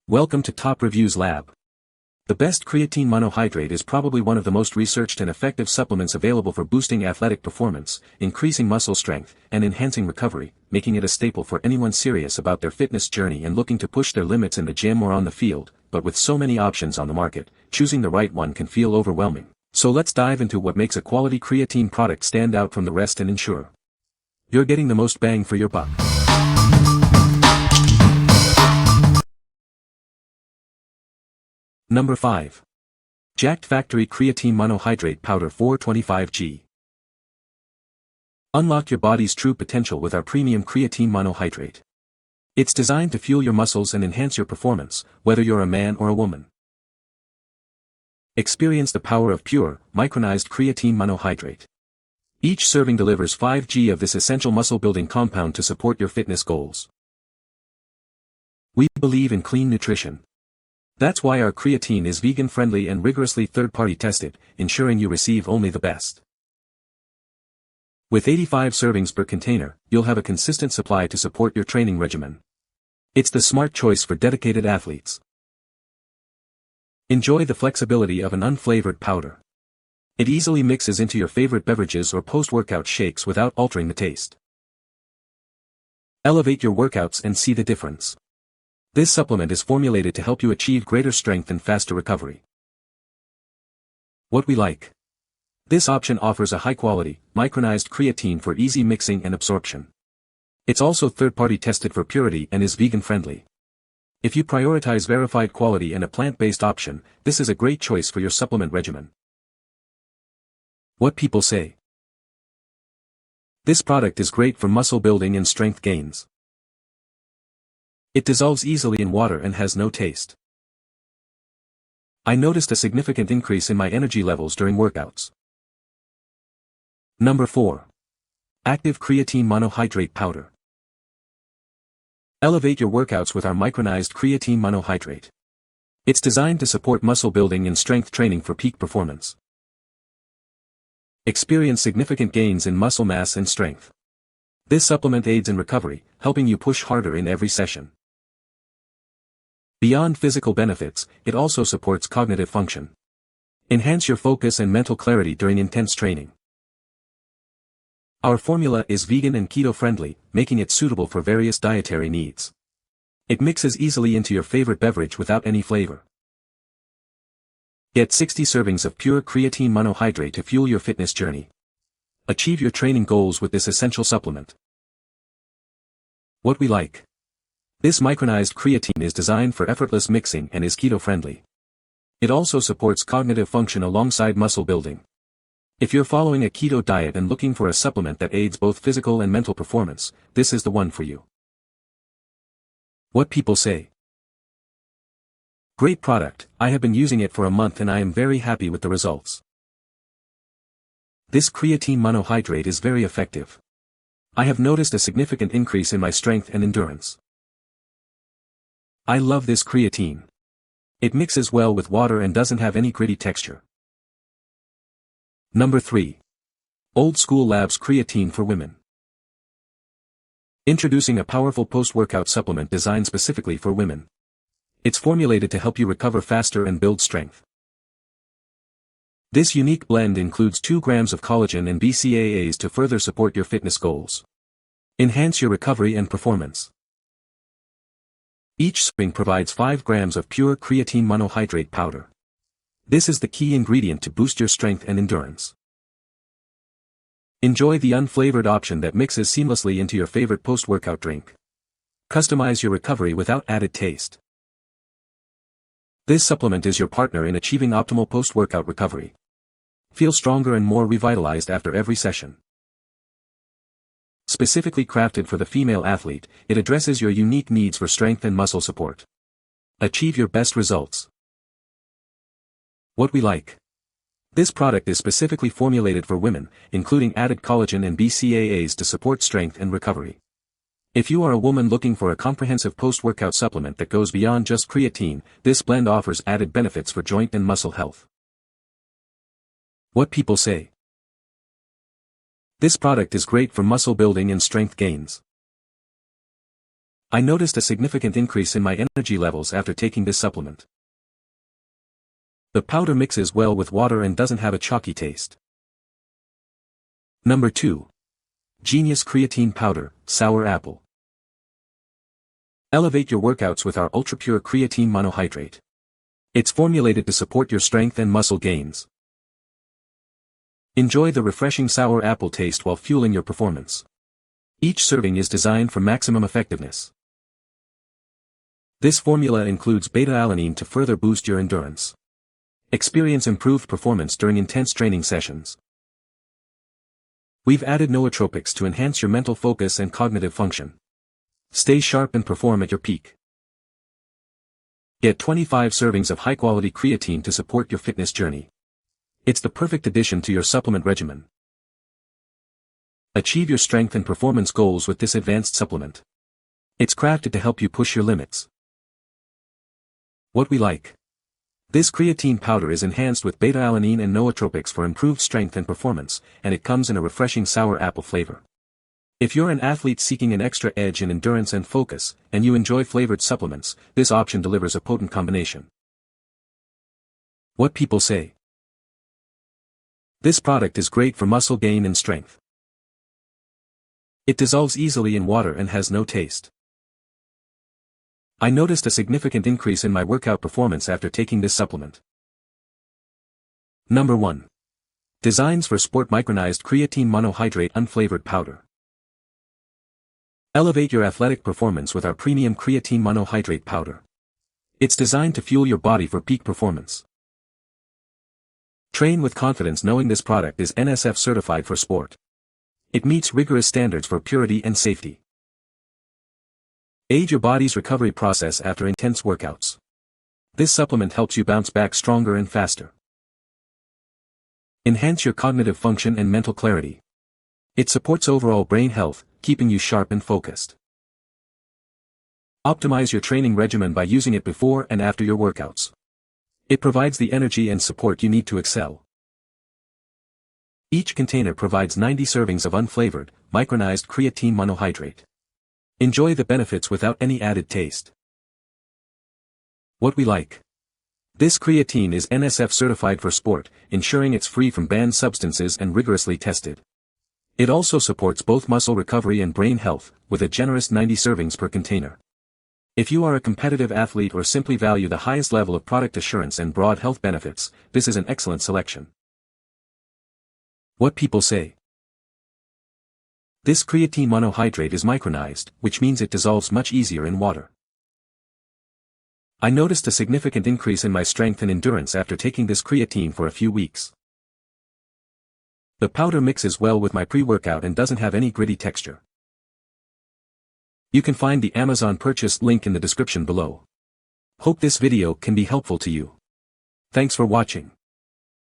Welcome to Top Reviews Lab. The best creatine monohydrate is probably one of the most researched and effective supplements available for boosting athletic performance, increasing muscle strength, and enhancing recovery, making it a staple for anyone serious about their fitness journey and looking to push their limits in the gym or on the field. But with so many options on the market, choosing the right one can feel overwhelming. So let's dive into what makes a quality creatine product stand out from the rest and ensure you're getting the most bang for your buck. Number 5. Jacked Factory Creatine Monohydrate Powder 425g. Unlock your body's true potential with our premium creatine monohydrate. It's designed to fuel your muscles and enhance your performance, whether you're a man or a woman. Experience the power of pure, micronized creatine monohydrate. Each serving delivers 5g of this essential muscle-building compound to support your fitness goals. We believe in clean nutrition. That's why our creatine is vegan-friendly and rigorously third-party tested, ensuring you receive only the best. With 85 servings per container, you'll have a consistent supply to support your training regimen. It's the smart choice for dedicated athletes. Enjoy the flexibility of an unflavored powder. It easily mixes into your favorite beverages or post-workout shakes without altering the taste. Elevate your workouts and see the difference. This supplement is formulated to help you achieve greater strength and faster recovery. What we like. This option offers a high-quality, micronized creatine for easy mixing and absorption. It's also third-party tested for purity and is vegan-friendly. If you prioritize verified quality and a plant-based option, this is a great choice for your supplement regimen. What people say. This product is great for muscle building and strength gains. It dissolves easily in water and has no taste. I noticed a significant increase in my energy levels during workouts. Number 4. Active Creatine Monohydrate Powder. Elevate your workouts with our micronized creatine monohydrate. It's designed to support muscle building and strength training for peak performance. Experience significant gains in muscle mass and strength. This supplement aids in recovery, helping you push harder in every session. Beyond physical benefits, it also supports cognitive function. Enhance your focus and mental clarity during intense training. Our formula is vegan and keto-friendly, making it suitable for various dietary needs. It mixes easily into your favorite beverage without any flavor. Get 60 servings of pure creatine monohydrate to fuel your fitness journey. Achieve your training goals with this essential supplement. What we like. This micronized creatine is designed for effortless mixing and is keto-friendly. It also supports cognitive function alongside muscle building. If you're following a keto diet and looking for a supplement that aids both physical and mental performance, this is the one for you. What people say. Great product, I have been using it for a month and I am very happy with the results. This creatine monohydrate is very effective. I have noticed a significant increase in my strength and endurance. I love this creatine. It mixes well with water and doesn't have any gritty texture. Number 3. Old School Labs Creatine for Women. Introducing a powerful post-workout supplement designed specifically for women. It's formulated to help you recover faster and build strength. This unique blend includes 2 grams of collagen and BCAAs to further support your fitness goals. Enhance your recovery and performance. Each serving provides 5 grams of pure creatine monohydrate powder. This is the key ingredient to boost your strength and endurance. Enjoy the unflavored option that mixes seamlessly into your favorite post-workout drink. Customize your recovery without added taste. This supplement is your partner in achieving optimal post-workout recovery. Feel stronger and more revitalized after every session. Specifically crafted for the female athlete, it addresses your unique needs for strength and muscle support. Achieve your best results. What we like. This product is specifically formulated for women, including added collagen and BCAAs to support strength and recovery. If you are a woman looking for a comprehensive post-workout supplement that goes beyond just creatine, this blend offers added benefits for joint and muscle health. What people say. This product is great for muscle building and strength gains. I noticed a significant increase in my energy levels after taking this supplement. The powder mixes well with water and doesn't have a chalky taste. Number 2. Genius Creatine Powder, Sour Apple. Elevate your workouts with our ultra-pure creatine monohydrate. It's formulated to support your strength and muscle gains. Enjoy the refreshing sour apple taste while fueling your performance. Each serving is designed for maximum effectiveness. This formula includes beta-alanine to further boost your endurance. Experience improved performance during intense training sessions. We've added nootropics to enhance your mental focus and cognitive function. Stay sharp and perform at your peak. Get 25 servings of high-quality creatine to support your fitness journey. It's the perfect addition to your supplement regimen. Achieve your strength and performance goals with this advanced supplement. It's crafted to help you push your limits. What we like. This creatine powder is enhanced with beta-alanine and nootropics for improved strength and performance, and it comes in a refreshing sour apple flavor. If you're an athlete seeking an extra edge in endurance and focus, and you enjoy flavored supplements, this option delivers a potent combination. What people say. This product is great for muscle gain and strength. It dissolves easily in water and has no taste. I noticed a significant increase in my workout performance after taking this supplement. Number 1. Designs for Sport Micronized Creatine Monohydrate Unflavored Powder. Elevate your athletic performance with our premium creatine monohydrate powder. It's designed to fuel your body for peak performance. Train with confidence knowing this product is NSF certified for sport. It meets rigorous standards for purity and safety. Aid your body's recovery process after intense workouts. This supplement helps you bounce back stronger and faster. Enhance your cognitive function and mental clarity. It supports overall brain health, keeping you sharp and focused. Optimize your training regimen by using it before and after your workouts. It provides the energy and support you need to excel. Each container provides 90 servings of unflavored, micronized creatine monohydrate. Enjoy the benefits without any added taste. What we like. This creatine is NSF certified for sport, ensuring it's free from banned substances and rigorously tested. It also supports both muscle recovery and brain health, with a generous 90 servings per container. If you are a competitive athlete or simply value the highest level of product assurance and broad health benefits, this is an excellent selection. What people say. This creatine monohydrate is micronized, which means it dissolves much easier in water. I noticed a significant increase in my strength and endurance after taking this creatine for a few weeks. The powder mixes well with my pre-workout and doesn't have any gritty texture. You can find the Amazon purchase link in the description below. Hope this video can be helpful to you. Thanks for watching.